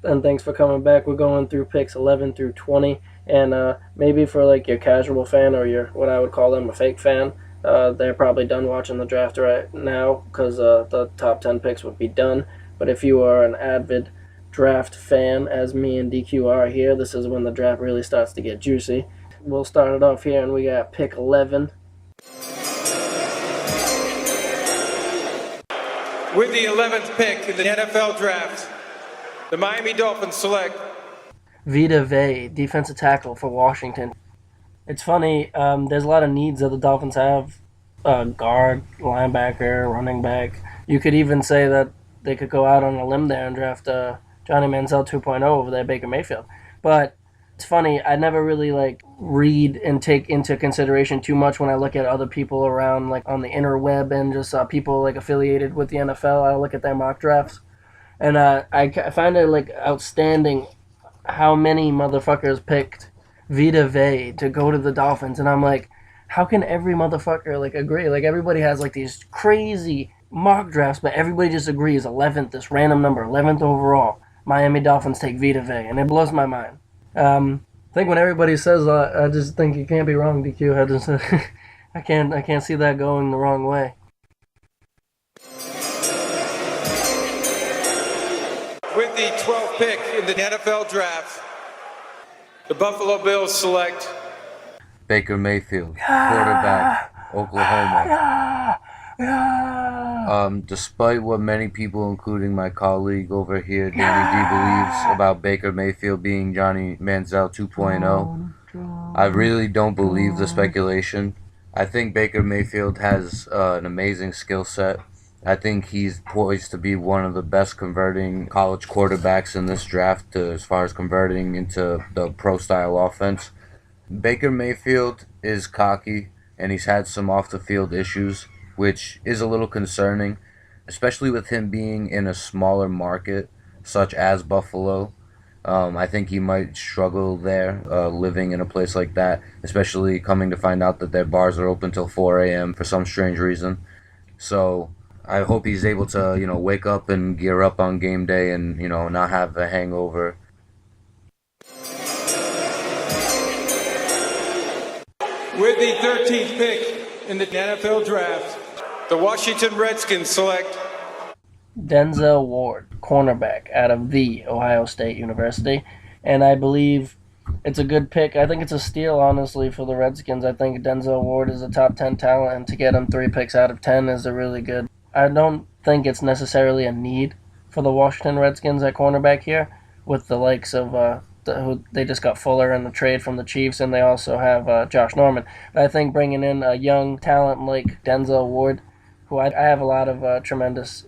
and thanks for coming back. We're going through picks 11 through 20, and maybe for like your casual fan or your what I would call them a fake fan, they're probably done watching the draft right now because the top 10 picks would be done. But if you are an avid draft fan, as me and DQ are here, this is when the draft really starts to get juicy. We'll start it off here, and we got pick 11. With the 11th pick in the NFL Draft, the Miami Dolphins select Vita Vea, defensive tackle for Washington. It's funny, there's a lot of needs that the Dolphins have. Guard, linebacker, running back. You could even say that they could go out on a limb there and draft Johnny Manziel 2.0 over there, Baker Mayfield. But it's funny, I never really read and take into consideration too much when I look at other people around on the interweb and just people affiliated with the NFL. I look at their mock drafts, and I find it outstanding how many motherfuckers picked Vita Vea to go to the Dolphins, and I'm like, how can every motherfucker agree? Everybody has these crazy mock drafts, but everybody just agrees 11th, this random number, 11th overall. Miami Dolphins take Vita Vea, and it blows my mind. I think when everybody says that, I just think you can't be wrong, DQ. I can't see that going the wrong way. with the 12th pick in the NFL Draft, the Buffalo Bills select Baker Mayfield, quarterback, Oklahoma. Despite what many people, including my colleague over here, Danny D, believes about Baker Mayfield being Johnny Manziel 2.0, I really don't believe the speculation. I think Baker Mayfield has an amazing skill set. I think he's poised to be one of the best converting college quarterbacks in this draft as far as converting into the pro-style offense. Baker Mayfield is cocky, and he's had some off-the-field issues, which is a little concerning, especially with him being in a smaller market, such as Buffalo. I think he might struggle there, living in a place like that, especially coming to find out that their bars are open till 4 a.m. for some strange reason. So I hope he's able to, wake up and gear up on game day and, not have a hangover. with the 13th pick in the NFL Draft, the Washington Redskins select Denzel Ward, cornerback out of the Ohio State University. And I believe it's a good pick. I think it's a steal, honestly, for the Redskins. I think Denzel Ward is a top 10 talent, and to get him 3 picks out of 10 is a really good. I don't think it's necessarily a need for the Washington Redskins at cornerback here, with the likes of who they just got Fuller in the trade from the Chiefs, and they also have Josh Norman. But I think bringing in a young talent like Denzel Ward, who I have a lot of tremendous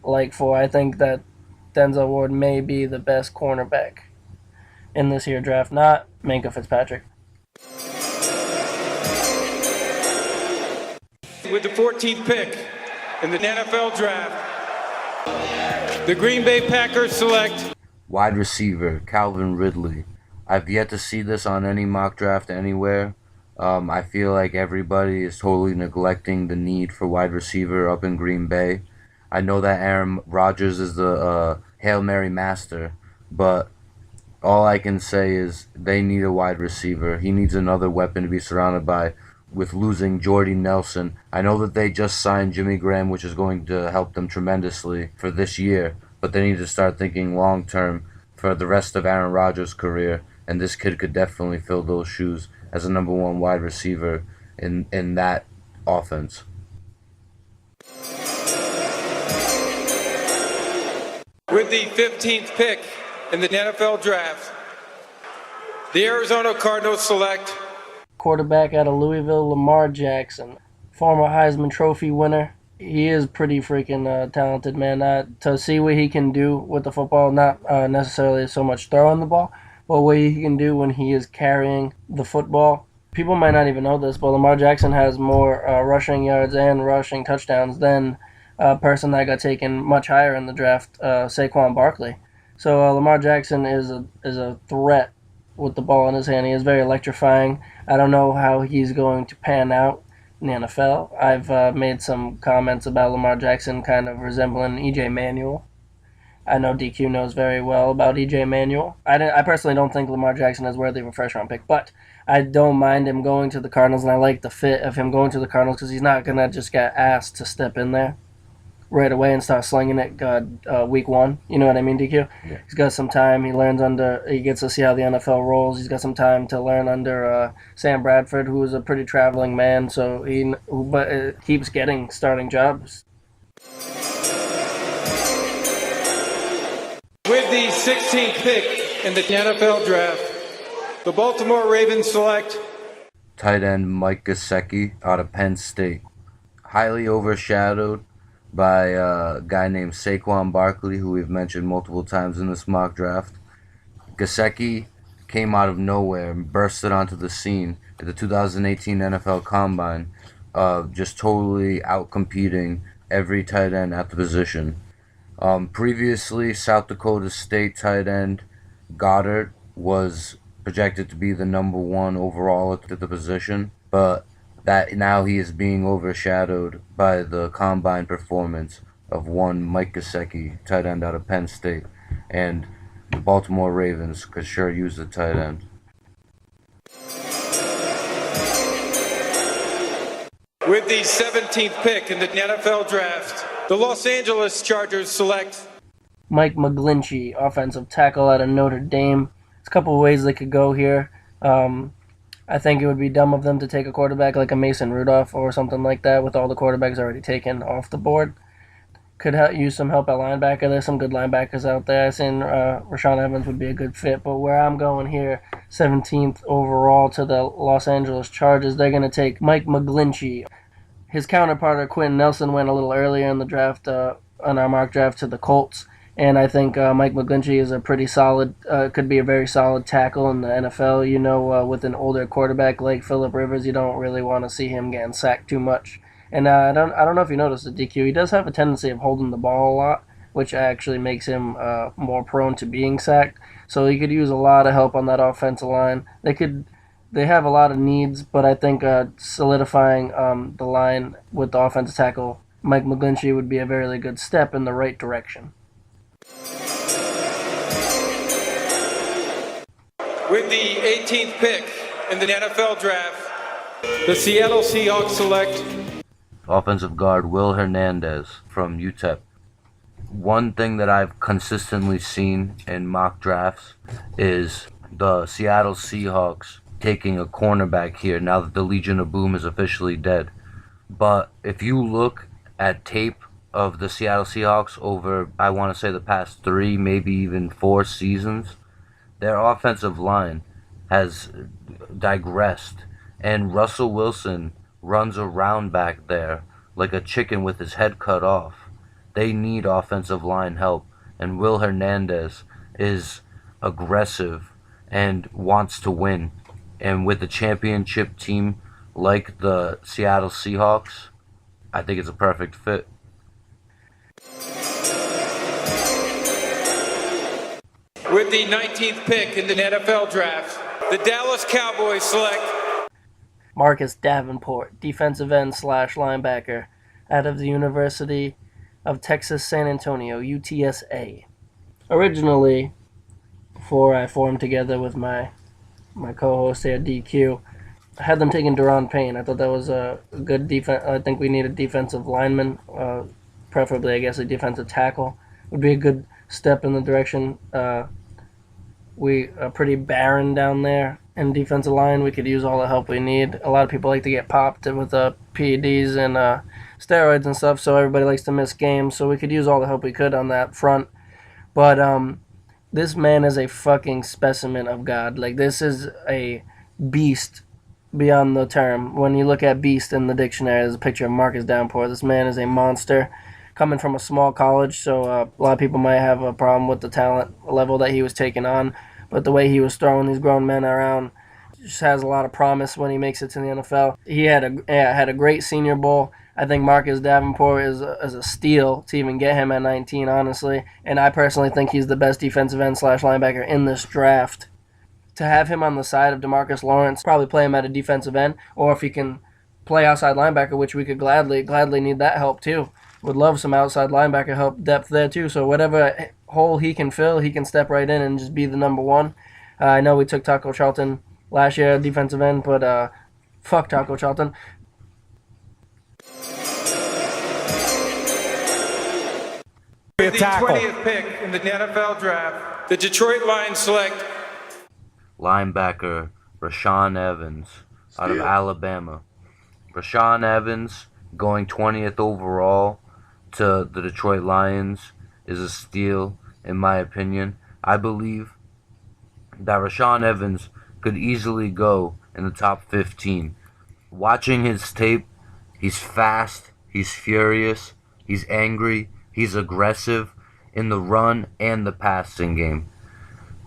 like for, I think that Denzel Ward may be the best cornerback in this here draft, not Minkah Fitzpatrick. with the 14th pick in the NFL Draft, the Green Bay Packers select Wide receiver, Calvin Ridley. I've yet to see this on any mock draft anywhere. I feel like everybody is totally neglecting the need for wide receiver up in Green Bay. I know that Aaron Rodgers is the Hail Mary master, but all I can say is they need a wide receiver. He needs another weapon to be surrounded by with losing Jordy Nelson. I know that they just signed Jimmy Graham, which is going to help them tremendously for this year, but they need to start thinking long-term for the rest of Aaron Rodgers' career, and this kid could definitely fill those shoes as a number one wide receiver in that offense. with the 15th pick in the NFL Draft, the Arizona Cardinals select Quarterback out of Louisville, Lamar Jackson, former Heisman Trophy winner. He is pretty freaking talented, man. To see what he can do with the football, not necessarily so much throwing the ball, but what he can do when he is carrying the football. People might not even know this, but Lamar Jackson has more rushing yards and rushing touchdowns than a person that got taken much higher in the draft, Saquon Barkley. So Lamar Jackson is a threat with the ball in his hand. He is very electrifying. I don't know how he's going to pan out in the NFL. I've made some comments about Lamar Jackson kind of resembling E.J. Manuel. I know DQ knows very well about EJ Manuel. I personally don't think Lamar Jackson is worthy of a first-round pick, but I don't mind him going to the Cardinals, and I like the fit of him going to the Cardinals because he's not going to just get asked to step in there right away and start slinging it week one. You know what I mean, DQ? Yeah. He's got some time. He gets to see how the NFL rolls. He's got some time to learn under Sam Bradford, who is a pretty traveling man, so but keeps getting starting jobs. With the 16th pick in the NFL Draft, the Baltimore Ravens select tight end Mike Gesicki out of Penn State. Highly overshadowed by a guy named Saquon Barkley, who we've mentioned multiple times in this mock draft. Gesicki came out of nowhere and bursted onto the scene at the 2018 NFL Combine, just totally outcompeting every tight end at the position. Previously, South Dakota State tight end Goddard was projected to be the number one overall at the position, but that now he is being overshadowed by the combine performance of one Mike Gesicki, tight end out of Penn State, and the Baltimore Ravens could sure use the tight end. with the 17th pick in the NFL Draft, the Los Angeles Chargers select Mike McGlinchey, offensive tackle out of Notre Dame. There's a couple of ways they could go here. I think it would be dumb of them to take a quarterback like a Mason Rudolph or something like that with all the quarterbacks already taken off the board. Could use some help at linebacker. There's some good linebackers out there. I think Rashaan Evans would be a good fit. But where I'm going here, 17th overall to the Los Angeles Chargers, they're going to take Mike McGlinchey. His counterpart, Quentin Nelson, went a little earlier in the draft, on our mock draft, to the Colts. And I think Mike McGlinchey is a pretty solid, could be a very solid tackle in the NFL. You know, with an older quarterback like Phillip Rivers, you don't really want to see him getting sacked too much. And I don't know if you noticed the DQ. He does have a tendency of holding the ball a lot, which actually makes him more prone to being sacked. So he could use a lot of help on that offensive line. They have a lot of needs, but I think solidifying the line with the offensive tackle, Mike McGlinchey, would be a very good step in the right direction. with the 18th pick in the NFL Draft, the Seattle Seahawks select Offensive guard Will Hernandez from UTEP. One thing that I've consistently seen in mock drafts is the Seattle Seahawks taking a cornerback here now that the Legion of Boom is officially dead. But if you look at tape of the Seattle Seahawks over, I want to say, the past 3, maybe even 4 seasons, their offensive line has digressed, and Russell Wilson runs around back there like a chicken with his head cut off. They need offensive line help, and Will Hernandez is aggressive and wants to win. And with a championship team like the Seattle Seahawks, I think it's a perfect fit. with the 19th pick in the NFL Draft, the Dallas Cowboys select Marcus Davenport, defensive end / linebacker out of the University of Texas San Antonio, UTSA. Originally, before I formed together with my co-host here, DQ, I had them taking Daron Payne. I thought that was a good defense. I think we need a defensive lineman, preferably, I guess, a defensive tackle. Would be a good step in the direction. We are pretty barren down there in defensive line. We could use all the help we need. A lot of people like to get popped with PEDs and steroids and stuff, so everybody likes to miss games. So we could use all the help we could on that front. But this man is a fucking specimen of God. Like, this is a beast beyond the term. When you look at beast in the dictionary, there's a picture of Marcus Davenport. This man is a monster. Coming from a small college, so a lot of people might have a problem with the talent level that he was taking on. But the way he was throwing these grown men around just has a lot of promise when he makes it to the NFL. He had a great Senior Bowl. I think Marcus Davenport is a steal to even get him at 19, honestly. And I personally think he's the best defensive end / linebacker in this draft. To have him on the side of DeMarcus Lawrence, probably play him at a defensive end, or if he can play outside linebacker, which we could gladly need that help too. Would love some outside linebacker help depth there too. So whatever hole he can fill, he can step right in and just be the number one. I know we took Taco Charlton last year, defensive end, but fuck Taco Charlton. With the 20th pick in the NFL draft, the Detroit Lions select linebacker Rashaan Evans out of Alabama. Rashaan Evans going 20th overall to the Detroit Lions is a steal, in my opinion. I believe that Rashaan Evans could easily go in the top 15. Watching his tape, he's fast, he's furious, he's angry, he's aggressive in the run and the passing game.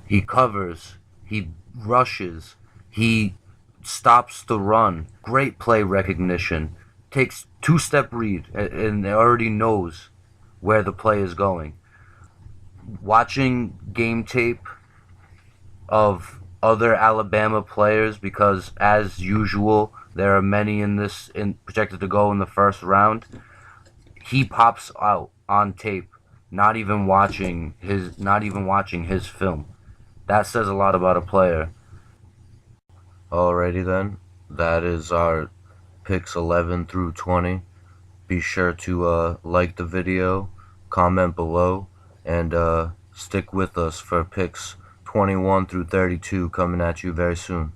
He covers, he rushes, he stops the run. Great play recognition. Takes two-step read and already knows where the play is going. Watching game tape of other Alabama players, because as usual there are many projected to go in the first round. He pops out on tape, not even watching his film. That says a lot about a player. Alrighty then, that is our picks 11 through 20. Be sure to like the video, comment below, and stick with us for picks 21 through 32 coming at you very soon.